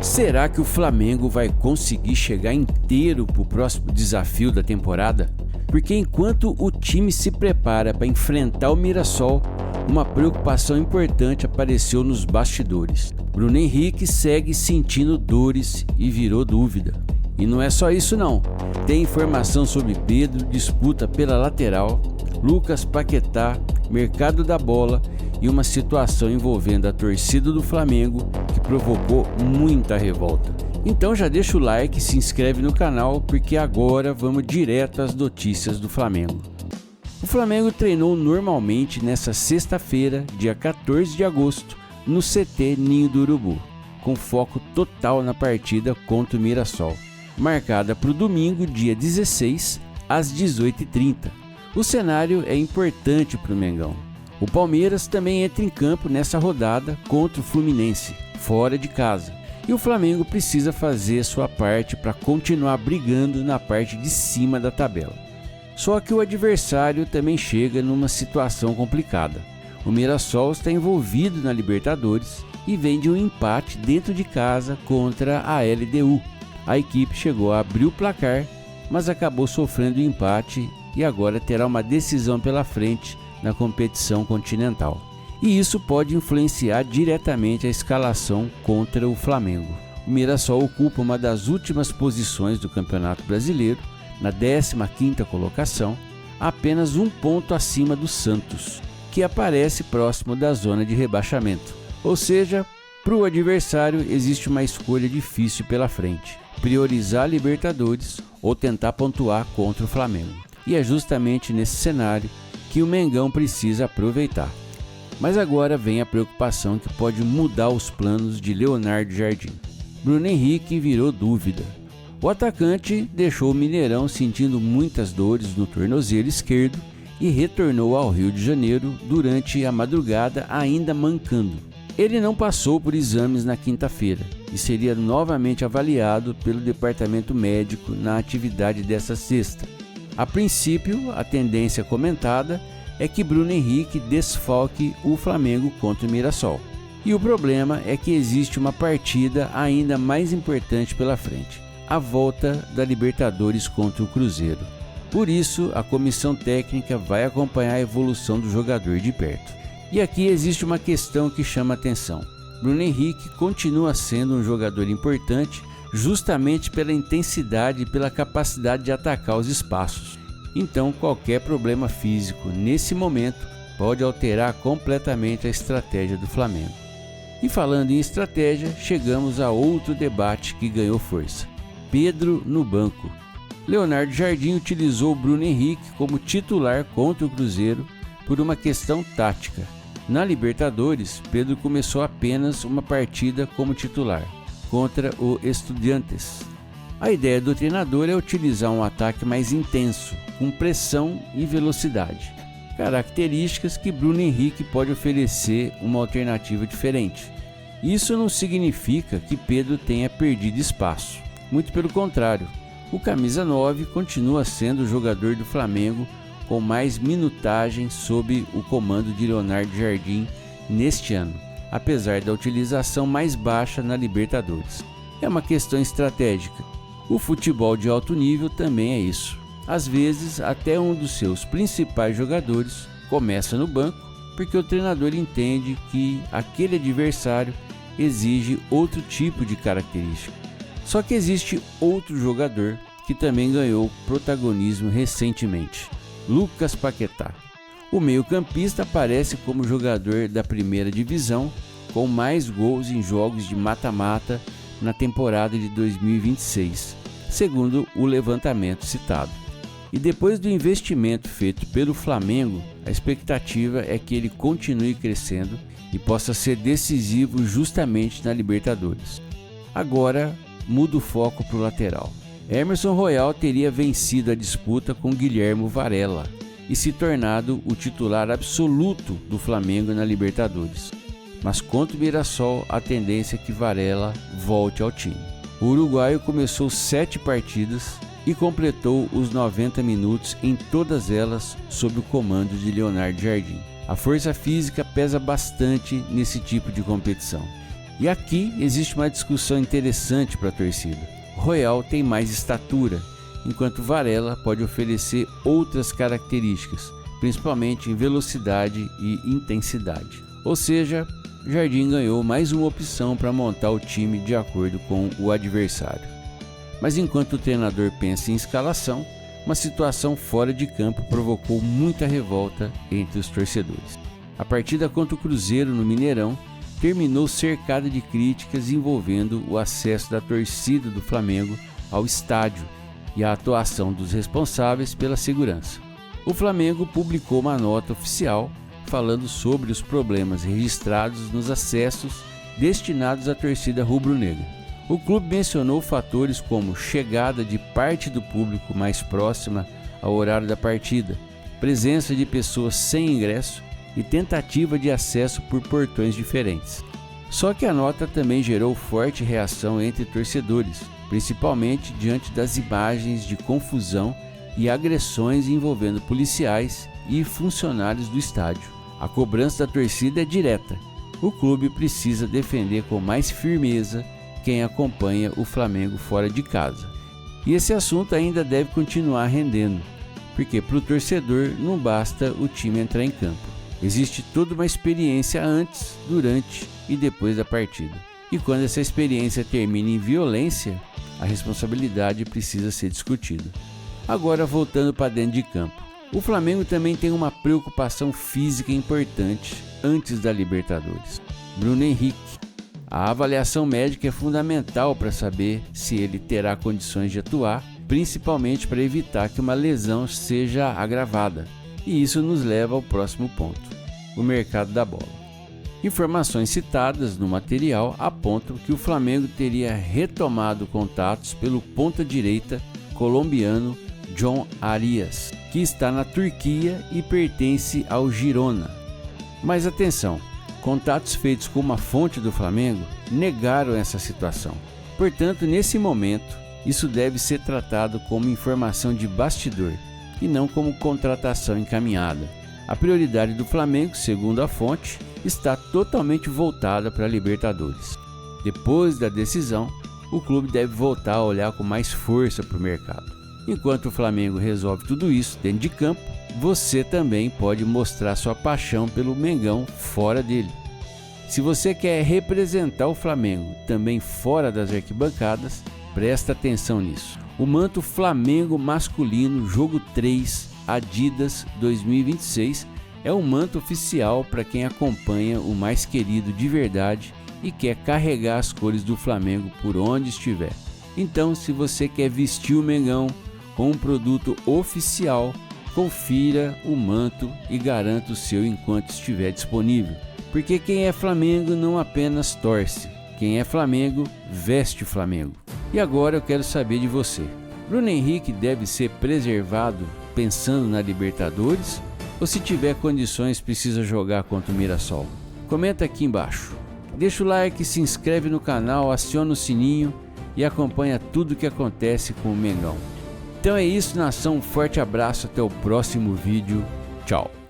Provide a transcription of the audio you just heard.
Será que o Flamengo vai conseguir chegar inteiro para o próximo desafio da temporada? Porque enquanto o time se prepara para enfrentar o Mirassol, uma preocupação importante apareceu nos bastidores. Bruno Henrique segue sentindo dores e virou dúvida. E não é só isso não, tem informação sobre Pedro, disputa pela lateral, Lucas Paquetá, mercado da bola e uma situação envolvendo a torcida do Flamengo que provocou muita revolta. Então já deixa o like e se inscreve no canal, porque agora vamos direto às notícias do Flamengo. O Flamengo treinou normalmente nesta sexta-feira, dia 14 de agosto, no CT Ninho do Urubu, com foco total na partida contra o Mirassol, marcada para o domingo, dia 16, às 18h30. O cenário é importante para o Mengão. O Palmeiras também entra em campo nessa rodada contra o Fluminense, fora de casa. E o Flamengo precisa fazer sua parte para continuar brigando na parte de cima da tabela. Só que o adversário também chega numa situação complicada. O Mirassol está envolvido na Libertadores e vem de um empate dentro de casa contra a LDU. A equipe chegou a abrir o placar, mas acabou sofrendo o empate e agora terá uma decisão pela frente na competição continental. E isso pode influenciar diretamente a escalação contra o Flamengo. O Mirassol ocupa uma das últimas posições do Campeonato Brasileiro, na 15ª colocação, apenas um ponto acima do Santos, que aparece próximo da zona de rebaixamento. Ou seja, para o adversário existe uma escolha difícil pela frente: priorizar a Libertadores ou tentar pontuar contra o Flamengo. E é justamente nesse cenário que o Mengão precisa aproveitar. Mas agora vem a preocupação que pode mudar os planos de Leonardo Jardim. Bruno Henrique virou dúvida. O atacante deixou o Mineirão sentindo muitas dores no tornozelo esquerdo e retornou ao Rio de Janeiro durante a madrugada ainda mancando. Ele não passou por exames na quinta-feira e seria novamente avaliado pelo departamento médico na atividade dessa sexta. A princípio, a tendência comentada é que Bruno Henrique desfalque o Flamengo contra o Mirassol. E o problema é que existe uma partida ainda mais importante pela frente: a volta da Libertadores contra o Cruzeiro. Por isso, a comissão técnica vai acompanhar a evolução do jogador de perto. E aqui existe uma questão que chama atenção. Bruno Henrique continua sendo um jogador importante justamente pela intensidade e pela capacidade de atacar os espaços. Então, qualquer problema físico nesse momento pode alterar completamente a estratégia do Flamengo. E falando em estratégia, chegamos a outro debate que ganhou força: Pedro no banco. Leonardo Jardim utilizou Bruno Henrique como titular contra o Cruzeiro por uma questão tática. Na Libertadores, Pedro começou apenas uma partida como titular, contra o Estudiantes. A ideia do treinador é utilizar um ataque mais intenso, com pressão e velocidade, características que Bruno Henrique pode oferecer uma alternativa diferente. Isso não significa que Pedro tenha perdido espaço, muito pelo contrário. O camisa 9 continua sendo o jogador do Flamengo com mais minutagem sob o comando de Leonardo Jardim neste ano, apesar da utilização mais baixa na Libertadores. É uma questão estratégica. O futebol de alto nível também é isso. Às vezes, até um dos seus principais jogadores começa no banco porque o treinador entende que aquele adversário exige outro tipo de característica. Só que existe outro jogador que também ganhou protagonismo recentemente: Lucas Paquetá. O meio-campista aparece como jogador da primeira divisão com mais gols em jogos de mata-mata na temporada de 2026, segundo o levantamento citado. E depois do investimento feito pelo Flamengo, a expectativa é que ele continue crescendo e possa ser decisivo justamente na Libertadores. Agora muda o foco para o lateral. Emerson Royal teria vencido a disputa com Guilherme Varela e se tornado o titular absoluto do Flamengo na Libertadores. Mas contra o Mirassol, a tendência é que Varela volte ao time. O uruguaio começou 7 partidas e completou os 90 minutos em todas elas sob o comando de Leonardo Jardim. A força física pesa bastante nesse tipo de competição. E aqui existe uma discussão interessante para a torcida. Royal tem mais estatura, enquanto Varela pode oferecer outras características, principalmente em velocidade e intensidade. Ou seja, Jardim ganhou mais uma opção para montar o time de acordo com o adversário. Mas enquanto o treinador pensa em escalação, uma situação fora de campo provocou muita revolta entre os torcedores. A partida contra o Cruzeiro no Mineirão terminou cercada de críticas envolvendo o acesso da torcida do Flamengo ao estádio e a atuação dos responsáveis pela segurança. O Flamengo publicou uma nota oficial falando sobre os problemas registrados nos acessos destinados à torcida rubro-negra. O clube mencionou fatores como chegada de parte do público mais próxima ao horário da partida, presença de pessoas sem ingresso e tentativa de acesso por portões diferentes. Só que a nota também gerou forte reação entre torcedores, principalmente diante das imagens de confusão e agressões envolvendo policiais e funcionários do estádio. A cobrança da torcida é direta. O clube precisa defender com mais firmeza quem acompanha o Flamengo fora de casa. E esse assunto ainda deve continuar rendendo, porque para o torcedor não basta o time entrar em campo. Existe toda uma experiência antes, durante e depois da partida. E quando essa experiência termina em violência, a responsabilidade precisa ser discutida. Agora voltando para dentro de campo. O Flamengo também tem uma preocupação física importante antes da Libertadores. Bruno Henrique. A avaliação médica é fundamental para saber se ele terá condições de atuar, principalmente para evitar que uma lesão seja agravada. E isso nos leva ao próximo ponto, o mercado da bola. Informações citadas no material apontam que o Flamengo teria retomado contatos pelo ponta-direita colombiano John Arias, que está na Turquia e pertence ao Girona. Mas atenção, contatos feitos com uma fonte do Flamengo negaram essa situação. Portanto, nesse momento, isso deve ser tratado como informação de bastidor e não como contratação encaminhada. A prioridade do Flamengo, segundo a fonte, está totalmente voltada para a Libertadores. Depois da decisão, o clube deve voltar a olhar com mais força para o mercado. Enquanto o Flamengo resolve tudo isso dentro de campo, você também pode mostrar sua paixão pelo Mengão fora dele. Se você quer representar o Flamengo também fora das arquibancadas, presta atenção nisso. O manto Flamengo masculino jogo 3 Adidas 2026 é um manto oficial para quem acompanha o mais querido de verdade e quer carregar as cores do Flamengo por onde estiver. Então, se você quer vestir o Mengão com um produto oficial, confira o manto e garanta o seu enquanto estiver disponível. Porque quem é Flamengo não apenas torce, quem é Flamengo veste o Flamengo. E agora eu quero saber de você. Bruno Henrique deve ser preservado pensando na Libertadores ou se tiver condições precisa jogar contra o Mirassol? Comenta aqui embaixo. Deixa o like, se inscreve no canal, aciona o sininho e acompanha tudo o que acontece com o Mengão. Então é isso, nação, um forte abraço, até o próximo vídeo, tchau!